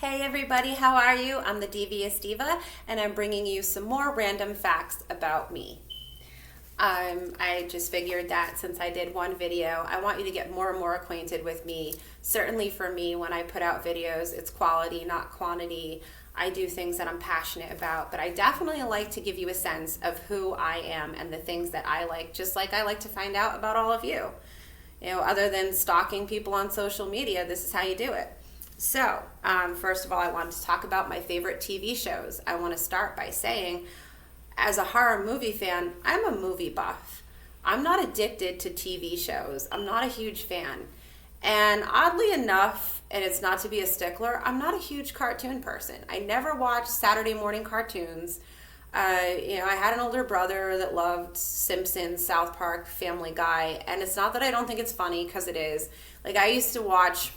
Hey everybody, how are you? I'm the Devious Diva, and I'm bringing you some more random facts about me. I just figured that since I did one video, I want you to get more and more acquainted with me. Certainly for me, when I put out videos, it's quality, not quantity. I do things that I'm passionate about, but I definitely like to give you a sense of who I am and the things that I like, just like I like to find out about all of you. Other than stalking people on social media, this is how you do it. So, first of all, I wanted to talk about my favorite TV shows. I want to start by saying, as a horror movie fan, I'm a movie buff. I'm not addicted to TV shows. I'm not a huge fan. And oddly enough, and it's not to be a stickler, I'm not a huge cartoon person. I never watched Saturday morning cartoons. I had an older brother that loved Simpsons, South Park, Family Guy, and it's not that I don't think it's funny, because it is. Like, I used to watch,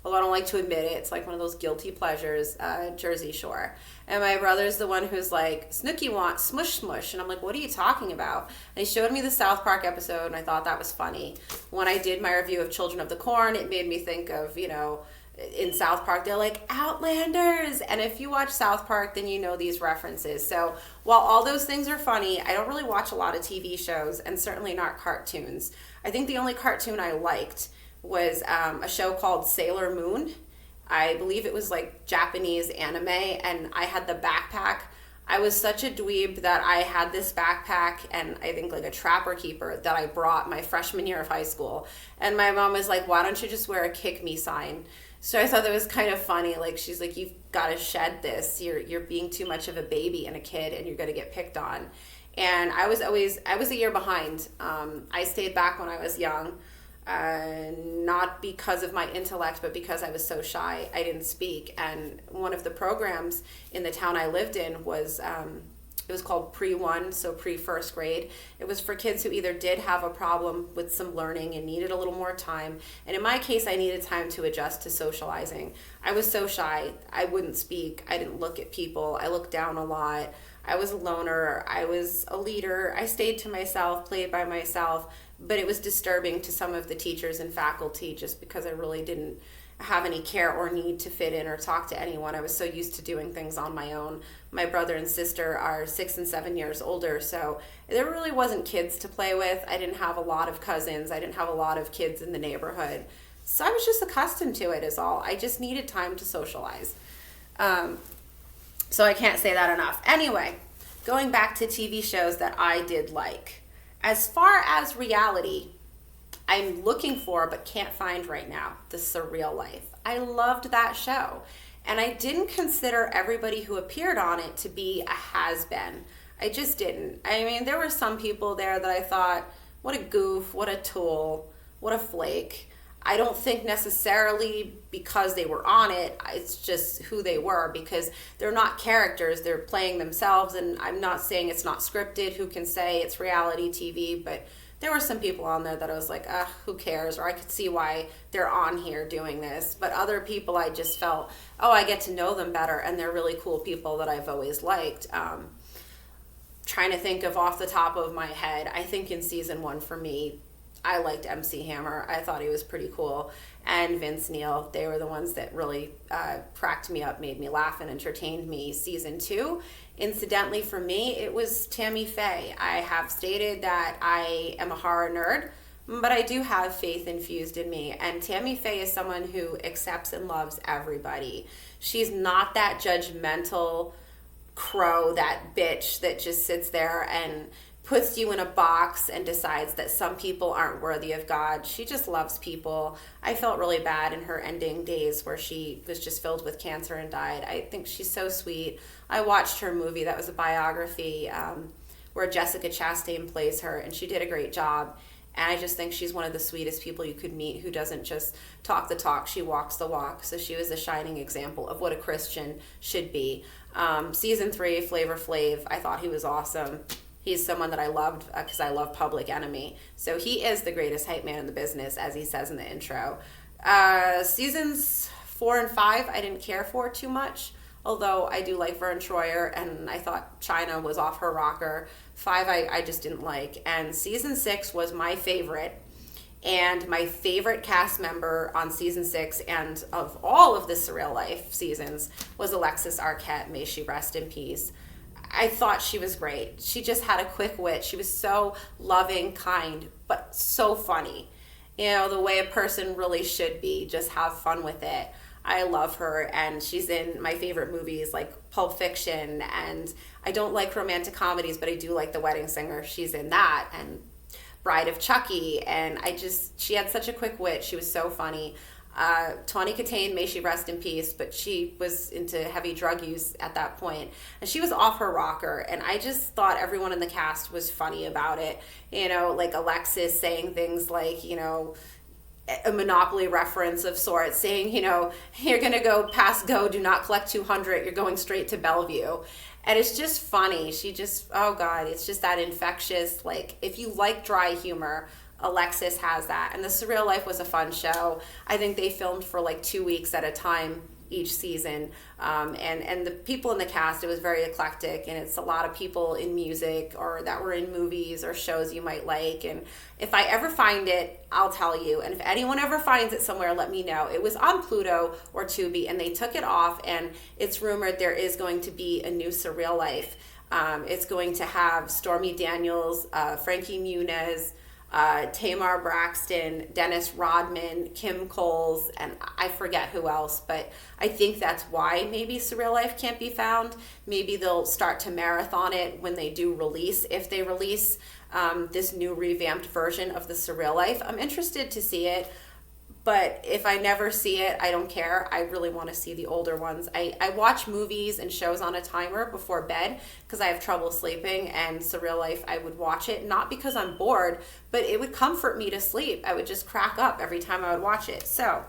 although I don't like to admit it, it's like one of those guilty pleasures, Jersey Shore. And my brother's the one who's like, Snooki wants smush smush. And I'm like, what are you talking about? And he showed me the South Park episode, and I thought that was funny. When I did my review of Children of the Corn, it made me think of, in South Park, they're like, Outlanders. And if you watch South Park, then you know these references. So while all those things are funny, I don't really watch a lot of TV shows, and certainly not cartoons. I think the only cartoon I liked was a show called Sailor Moon. I believe it was like Japanese anime, and I had the backpack. I was such a dweeb that I had this backpack and I think like a trapper keeper that I brought my freshman year of high school. And my mom was like, why don't you just wear a kick me sign? So I thought that was kind of funny. Like, she's like, you've got to shed this. You're being too much of a baby and a kid, and you're going to get picked on. And I was a year behind. I stayed back when I was young. Not because of my intellect, but because I was so shy, I didn't speak. And one of the programs in the town I lived in was, it was called Pre-1, so pre-first grade. It was for kids who either did have a problem with some learning and needed a little more time. And in my case, I needed time to adjust to socializing. I was so shy. I wouldn't speak. I didn't look at people. I looked down a lot. I was a loner. I was a leader. I stayed to myself, played by myself. But it was disturbing to some of the teachers and faculty just because I really didn't have any care or need to fit in or talk to anyone. I was so used to doing things on my own. My brother and sister are 6 and 7 years older, so there really wasn't kids to play with. I didn't have a lot of cousins. I didn't have a lot of kids in the neighborhood. So I was just accustomed to it is all. I just needed time to socialize. So I can't say that enough. Anyway, going back to TV shows that I did like. As far as reality, I'm looking for but can't find right now, The Surreal Life. I loved that show. And I didn't consider everybody who appeared on it to be a has-been. I just didn't. I mean, there were some people there that I thought, what a goof, what a tool, what a flake. I don't think necessarily because they were on it, it's just who they were, because they're not characters, they're playing themselves. And I'm not saying it's not scripted, who can say it's reality TV, but there were some people on there that I was like, who cares? Or I could see why they're on here doing this. But other people, I just felt, I get to know them better, and they're really cool people that I've always liked. Trying to think of off the top of my head, I think in season 1 for me, I liked MC Hammer. I thought he was pretty cool. And Vince Neil. They were the ones that really cracked me up, made me laugh, and entertained me. Season 2, incidentally for me, it was Tammy Faye. I have stated that I am a horror nerd, but I do have faith infused in me. And Tammy Faye is someone who accepts and loves everybody. She's not that judgmental crow, that bitch that just sits there and puts you in a box and decides that some people aren't worthy of God. She just loves people. I felt really bad in her ending days where she was just filled with cancer and died. I think she's so sweet. I watched her movie that was a biography where Jessica Chastain plays her, and she did a great job. And I just think she's one of the sweetest people you could meet, who doesn't just talk the talk, she walks the walk. So she was a shining example of what a Christian should be. Season 3, Flavor Flav, I thought he was awesome. He's someone that I loved because I love Public Enemy. So he is the greatest hype man in the business, as he says in the intro. Seasons 4 and 5, I didn't care for too much, although I do like Vern Troyer, and I thought China was off her rocker. 5, I just didn't like. And season 6 was my favorite. And my favorite cast member on season 6 and of all of the Surreal Life seasons was Alexis Arquette. May she rest in peace. I thought she was great. She just had a quick wit. She was so loving, kind, but so funny. The way a person really should be. Just have fun with it. I love her, and she's in my favorite movies like Pulp Fiction, and I don't like romantic comedies, but I do like The Wedding Singer. She's in that, and Bride of Chucky, and she had such a quick wit. She was so funny. Tawny Katane, may she rest in peace, but she was into heavy drug use at that point, and she was off her rocker, and I just thought everyone in the cast was funny about it. Like Alexis saying things like, a Monopoly reference of sorts, saying, you're going to go past go, do not collect 200, you're going straight to Bellevue. And it's just funny. She just, oh God, it's just that infectious, like, if you like dry humor, Alexis has that. And The Surreal Life was a fun show. I think they filmed for like 2 weeks at a time each season. And the people in the cast, it was very eclectic, and it's a lot of people in music or that were in movies or shows you might like. And if I ever find it, I'll tell you. And if anyone ever finds it somewhere, let me know. It was on Pluto or Tubi, and they took it off, and it's rumored there is going to be a new Surreal Life. It's going to have Stormy Daniels, Frankie Muniz, Tamar Braxton, Dennis Rodman, Kim Coles, and I forget who else, but I think that's why maybe Surreal Life can't be found. Maybe they'll start to marathon it when they do release, if they release this new revamped version of the Surreal Life. I'm interested to see it, but if I never see it, I don't care. I really want to see the older ones. I watch movies and shows on a timer before bed because I have trouble sleeping, and Surreal Life, I would watch it, not because I'm bored, but it would comfort me to sleep. I would just crack up every time I would watch it. So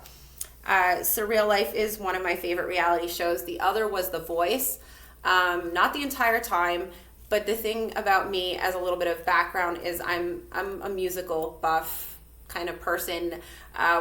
Surreal Life is one of my favorite reality shows. The other was The Voice. Not the entire time, but the thing about me, as a little bit of background, is I'm a musical buff kind of person.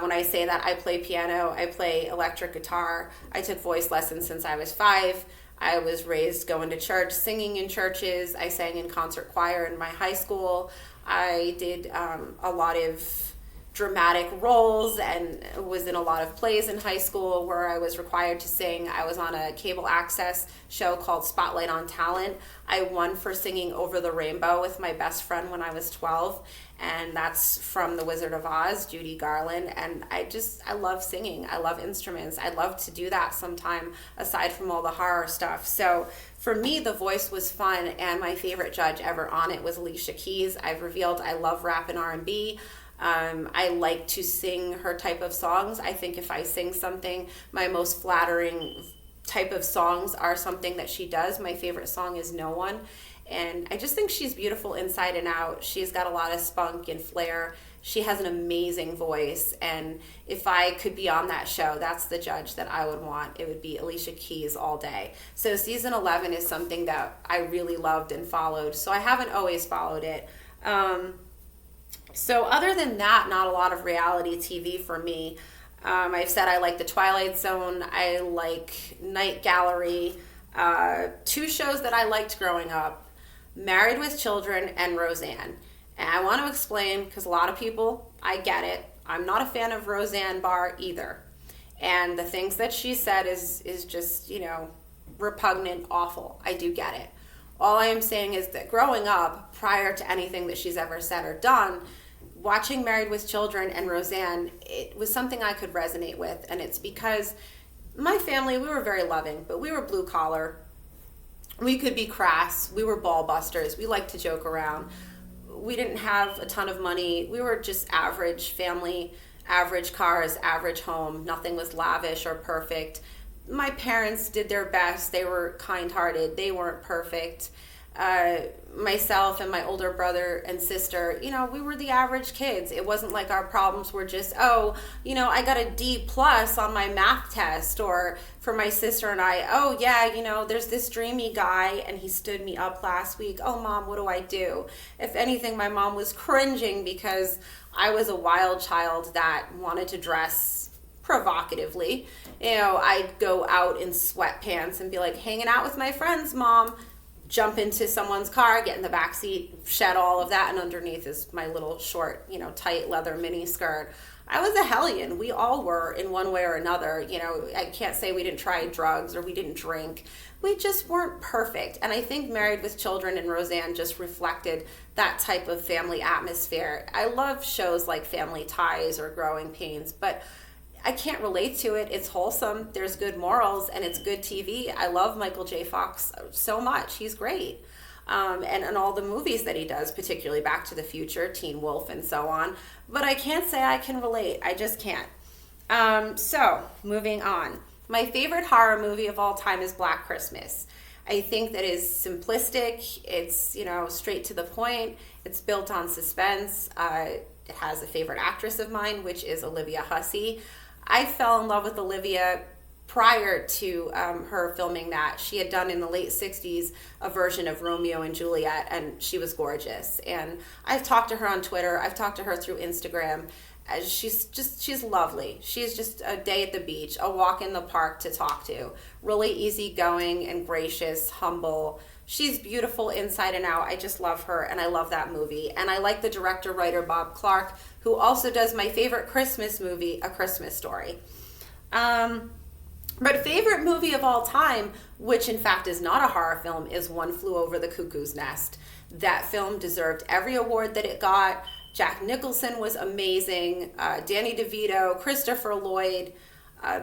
When I say that, I play piano, I play electric guitar. I took voice lessons since I was 5. I was raised going to church, singing in churches. I sang in concert choir in my high school. I did a lot of dramatic roles and was in a lot of plays in high school where I was required to sing. I was on a cable access show called Spotlight on Talent. I won for singing Over the Rainbow with my best friend when I was 12, and that's from The Wizard of Oz, Judy Garland. And I love singing. I love instruments. I'd love to do that sometime aside from all the horror stuff. So for me, The Voice was fun, and my favorite judge ever on it was Alicia Keys. I've revealed I love rap and R&B. I like to sing her type of songs. I think if I sing something, my most flattering type of songs are something that she does. My favorite song is No One. And I just think she's beautiful inside and out. She's got a lot of spunk and flair. She has an amazing voice. And if I could be on that show, that's the judge that I would want. It would be Alicia Keys all day. So season 11 is something that I really loved and followed. So I haven't always followed it. So other than that, not a lot of reality TV for me. I've said I like The Twilight Zone. I like Night Gallery. 2 shows that I liked growing up, Married with Children and Roseanne. And I want to explain, because a lot of people, I get it. I'm not a fan of Roseanne Barr either. And the things that she said is just, repugnant, awful. I do get it. All I am saying is that growing up, prior to anything that she's ever said or done, watching Married with Children and Roseanne, it was something I could resonate with. And it's because my family, we were very loving, but we were blue collar. We could be crass. We were ball busters. We liked to joke around. We didn't have a ton of money. We were just average family, average cars, average home. Nothing was lavish or perfect. My parents did their best. They were kind-hearted. They weren't perfect. Myself and my older brother and sister, we were the average kids. It wasn't like our problems were just, I got a D+ on my math test, or for my sister and I, there's this dreamy guy and he stood me up last week. Oh, Mom, what do I do? If anything, my mom was cringing because I was a wild child that wanted to dress provocatively. I'd go out in sweatpants and be like, hanging out with my friends, Mom. jump into someone's car, get in the back seat, shed all of that, and underneath is my little short, tight leather mini skirt. I was a hellion. We all were in one way or another. I can't say we didn't try drugs or we didn't drink. We just weren't perfect. And I think Married with Children and Roseanne just reflected that type of family atmosphere. I love shows like Family Ties or Growing Pains, but I can't relate to it. It's wholesome. There's good morals and it's good TV. I love Michael J. Fox so much. He's great. And all the movies that he does, particularly Back to the Future, Teen Wolf, and so on. But I can't say I can relate. I just can't. So, moving on. My favorite horror movie of all time is Black Christmas. I think that is simplistic. It's, straight to the point. It's built on suspense. It has a favorite actress of mine, which is Olivia Hussey. I fell in love with Olivia prior to her filming that. She had done in the late 60s a version of Romeo and Juliet, and she was gorgeous. And I've talked to her on Twitter. I've talked to her through Instagram. She's lovely. She's just a day at the beach, a walk in the park to talk to. Really easygoing and gracious, humble. She's beautiful inside and out. I just love her, and I love that movie. And I like the director-writer Bob Clark, who also does my favorite Christmas movie, A Christmas Story. But favorite movie of all time, which in fact is not a horror film, is One Flew Over the Cuckoo's Nest. That film deserved every award that it got. Jack Nicholson was amazing. Danny DeVito, Christopher Lloyd.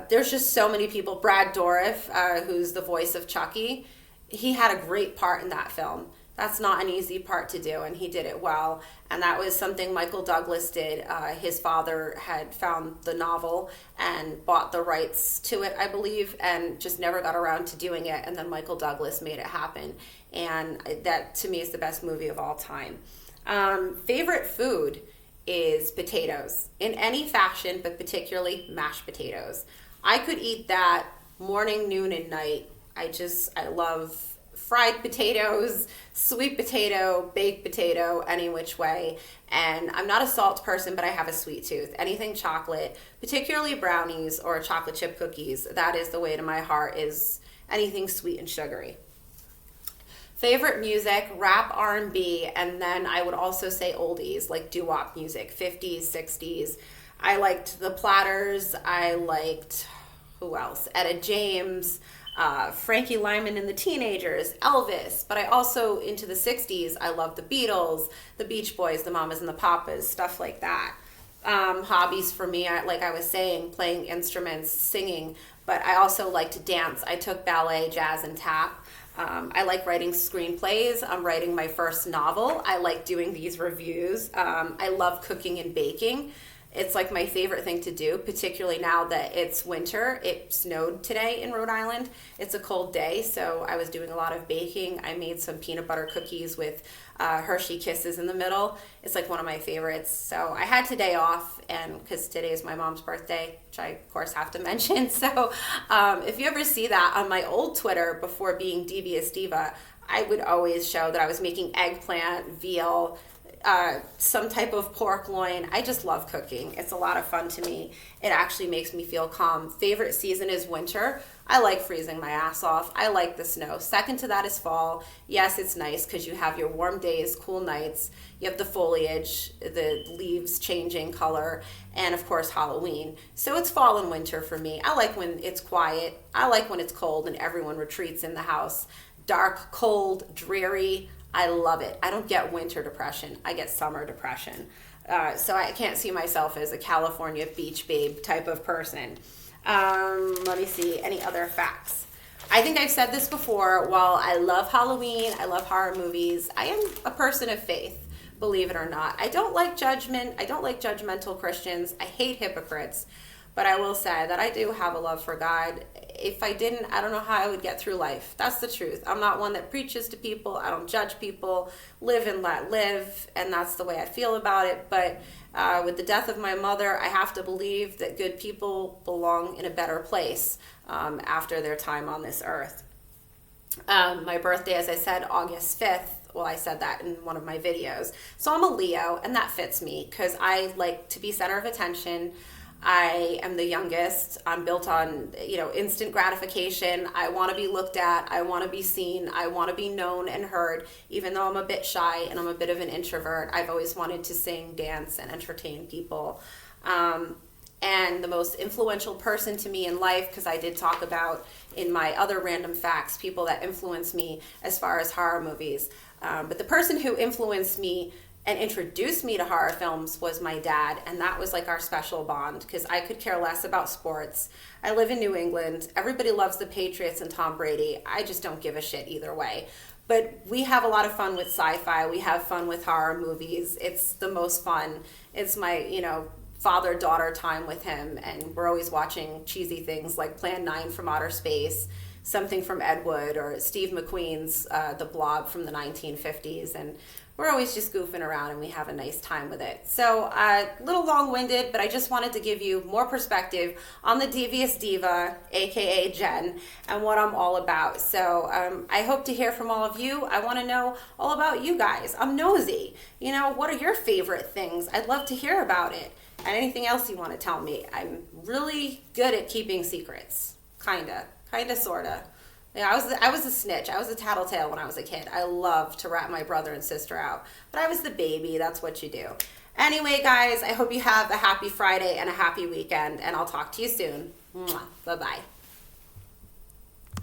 There's just so many people. Brad Dourif, who's the voice of Chucky. He had a great part in that film. That's not an easy part to do, and he did it well. And that was something Michael Douglas did. His father had found the novel and bought the rights to it, I believe, and just never got around to doing it. And then Michael Douglas made it happen. And that, to me, is the best movie of all time. Favorite food is potatoes in any fashion, but particularly mashed potatoes. I could eat that morning, noon, and night. I love fried potatoes, sweet potato, baked potato, any which way. And I'm not a salt person, but I have a sweet tooth. Anything chocolate, particularly brownies or chocolate chip cookies, that is the way to my heart, is anything sweet and sugary. Favorite music, rap, R&B, and then I would also say oldies, like doo-wop music, 50s, 60s. I liked the Platters. I liked, who else? Etta James, Frankie Lyman and the Teenagers, Elvis. But I also, into the 60s, I loved the Beatles, the Beach Boys, the Mamas and the Papas, stuff like that. Hobbies for me, like I was saying, playing instruments, singing, but I also like to dance. I took ballet, jazz, and tap. I like writing screenplays. I'm writing my first novel. I like doing these reviews. I love cooking and baking. It's like my favorite thing to do, particularly now that it's winter. It snowed today in Rhode Island. It's a cold day, so I was doing a lot of baking. I made some peanut butter cookies with Hershey Kisses in the middle. It's like one of my favorites. So I had today off, and because today is my mom's birthday, which I of course have to mention. So if you ever see that on my old Twitter before being Devious Diva, I would always show that I was making eggplant, veal, some type of pork loin. I just love cooking. It's a lot of fun to me. It actually makes me feel calm. Favorite season is winter. I like freezing my ass off. I like the snow. Second to that is fall. Yes, it's nice because you have your warm days, cool nights. You have the foliage, the leaves changing color, and of course Halloween. So it's fall and winter for me. I like when it's quiet. I like when it's cold and everyone retreats in the house. Dark, cold, dreary. I love it. I don't get winter depression. I get summer depression. So I can't see myself as a California beach babe type of person. Let me see. Any other facts? I think I've said this before. While I love Halloween, I love horror movies, I am a person of faith, believe it or not. I don't like judgment. I don't like judgmental Christians. I hate hypocrites. But I will say that I do have a love for God. If I didn't, I don't know how I would get through life. That's the truth. I'm not one that preaches to people. I don't judge people. Live and let live. And that's the way I feel about it. But with the death of my mother, I have to believe that good people belong in a better place after their time on this earth. My birthday, as I said, August 5th. Well, I said that in one of my videos. So I'm a Leo, and that fits me because I like to be center of attention. I am the youngest. I'm built on, instant gratification. I want to be looked at. I want to be seen. I want to be known and heard. Even though I'm a bit shy and I'm a bit of an introvert, I've always wanted to sing, dance, and entertain people. And the most influential person to me in life, because I did talk about in my other random facts, people that influence me as far as horror movies. But the person who influenced me and introduced me to horror films was my dad, and that was like our special bond, because I could care less about sports. I live in New England. Everybody loves the Patriots and Tom Brady. I just don't give a shit either way. But we have a lot of fun with sci-fi. We have fun with horror movies. It's the most fun. It's my, father-daughter time with him, and we're always watching cheesy things like Plan 9 from Outer Space, something from Ed Wood, or Steve McQueen's The Blob from the 1950s, and we're always just goofing around and we have a nice time with it. So a little long-winded, but I just wanted to give you more perspective on the Devious Diva, aka Jen, and what I'm all about. So I hope to hear from all of you. I want to know all about you guys. I'm nosy. What are your favorite things? I'd love to hear about it. And anything else you want to tell me. I'm really good at keeping secrets. Kinda, sorta. Yeah, I was a snitch. I was a tattletale when I was a kid. I loved to rat my brother and sister out. But I was the baby. That's what you do. Anyway, guys, I hope you have a happy Friday and a happy weekend. And I'll talk to you soon. Mwah. Bye-bye.